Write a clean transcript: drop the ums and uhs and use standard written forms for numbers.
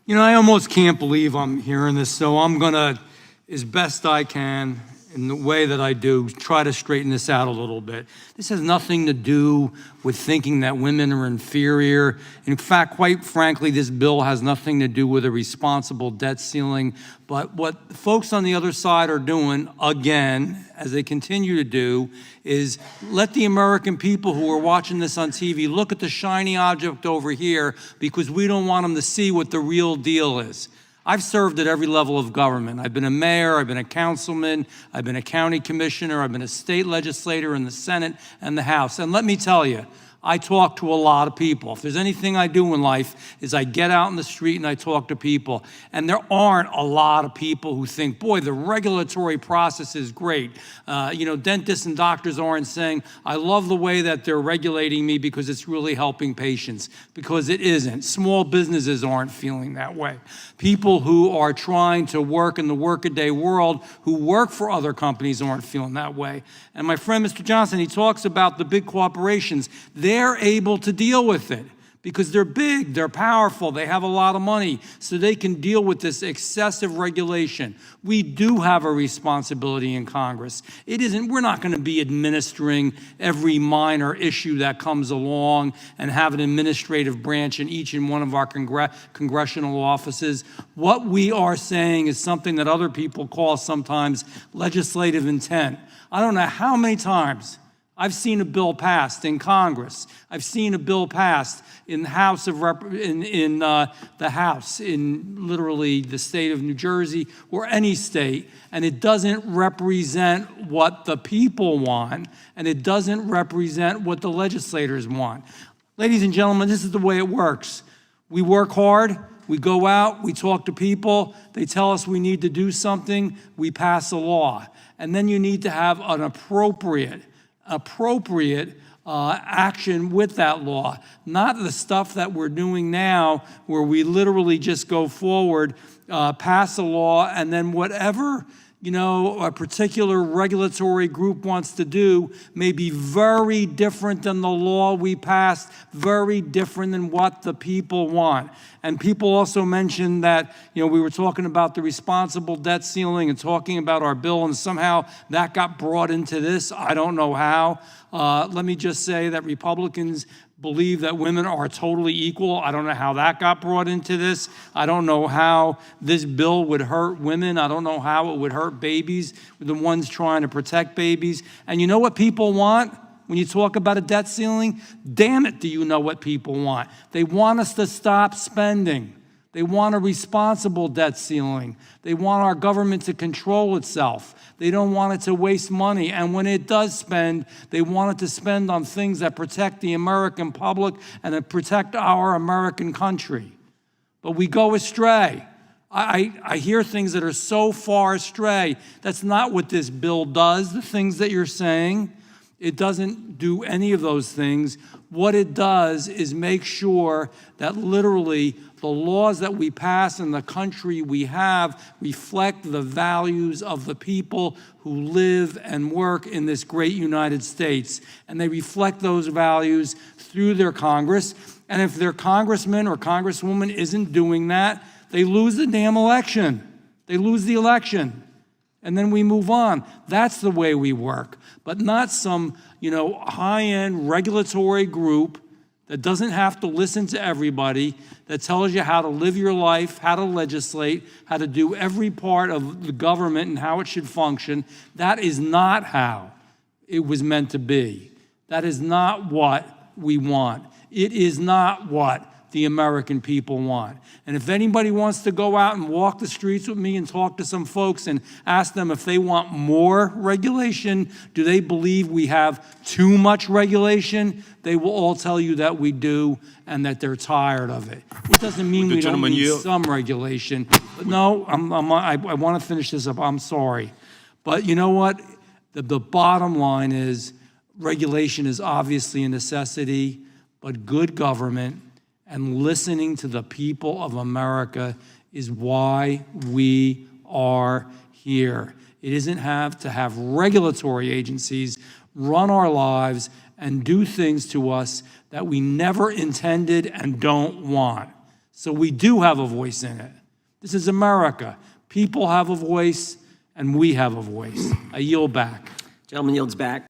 You know, I almost can't believe I'm hearing this, so I'm gonna, as best I can, in the way that I do, try to straighten this out a little bit. This has nothing to do with thinking that women are inferior. In fact, quite frankly, this bill has nothing to do with a responsible debt ceiling. But what folks on the other side are doing, again, as they continue to do, is let the American people who are watching this on TV look at the shiny object over here, because we don't want them to see what the real deal is. I've served at every level of government. I've been a mayor, I've been a councilman, I've been a county commissioner, I've been a state legislator in the Senate and the House. And let me tell you, I talk to a lot of people. If there's anything I do in life, is I get out in the street and I talk to people. And there aren't a lot of people who think, boy, the regulatory process is great. You know, dentists and doctors aren't saying, I love the way that they're regulating me because it's really helping patients, because it isn't. Small businesses aren't feeling that way. People who are trying to work in the workaday world, who work for other companies, aren't feeling that way. And my friend, Mr. Johnson, he talks about the big corporations. They're able to deal with it because they're big, they're powerful, they have a lot of money, so they can deal with this excessive regulation. We do have a responsibility in Congress. We're not going to be administering every minor issue that comes along and have an administrative branch in each and one of our congressional offices. What we are saying is something that other people call sometimes legislative intent. I don't know how many times I've seen a bill passed in Congress. I've seen a bill passed in the House of the House in literally the state of New Jersey or any state, and it doesn't represent what the people want, and it doesn't represent what the legislators want. Ladies and gentlemen, this is the way it works. We work hard. We go out, we talk to people, they tell us we need to do something, we pass a law. And then you need to have an appropriate action with that law, not the stuff that we're doing now where we literally just go forward, pass a law, and then whatever a particular regulatory group wants to do may be very different than the law we passed, very different than what the people want. And people also mentioned that, we were talking about the responsible debt ceiling and talking about our bill, and somehow that got brought into this. I don't know how. Let me just say that Republicans believe that women are totally equal. I don't know how that got brought into this. I don't know how this bill would hurt women. I don't know how it would hurt babies, the ones trying to protect babies. And you know what people want when you talk about a debt ceiling? Damn it, do you know what people want? They want us to stop spending. They want a responsible debt ceiling. They want our government to control itself. They don't want it to waste money. And when it does spend, they want it to spend on things that protect the American public and that protect our American country. But we go astray. I hear things that are so far astray. That's not what this bill does, the things that you're saying. It doesn't do any of those things. What it does is make sure that literally the laws that we pass in the country we have reflect the values of the people who live and work in this great United States. And they reflect those values through their Congress. And if their congressman or congresswoman isn't doing that, they lose the damn election. They lose the election. And then we move on. That's the way we work. But not some, high-end regulatory group that doesn't have to listen to everybody, that tells you how to live your life, how to legislate, how to do every part of the government and how it should function. That is not how it was meant to be. That is not what we want. It is not what the American people want. And if anybody wants to go out and walk the streets with me and talk to some folks and ask them if they want more regulation, do they believe we have too much regulation? They will all tell you that we do and that they're tired of it. It doesn't mean we don't need some regulation. But no, I want to finish this up. I'm sorry. But you know what? The bottom line is regulation is obviously a necessity, but good government and listening to the people of America is why we are here. It isn't to have regulatory agencies run our lives and do things to us that we never intended and don't want. So we do have a voice in it. This is America. People have a voice, and we have a voice. I yield back. Gentleman yields back.